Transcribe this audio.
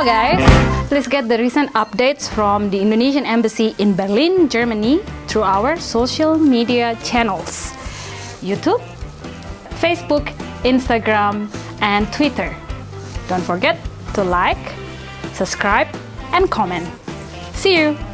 So guys, please get the recent updates from the Indonesian Embassy in Berlin, Germany through our social media channels: YouTube, Facebook, Instagram, and Twitter. Don't forget to like, subscribe, and comment. See you!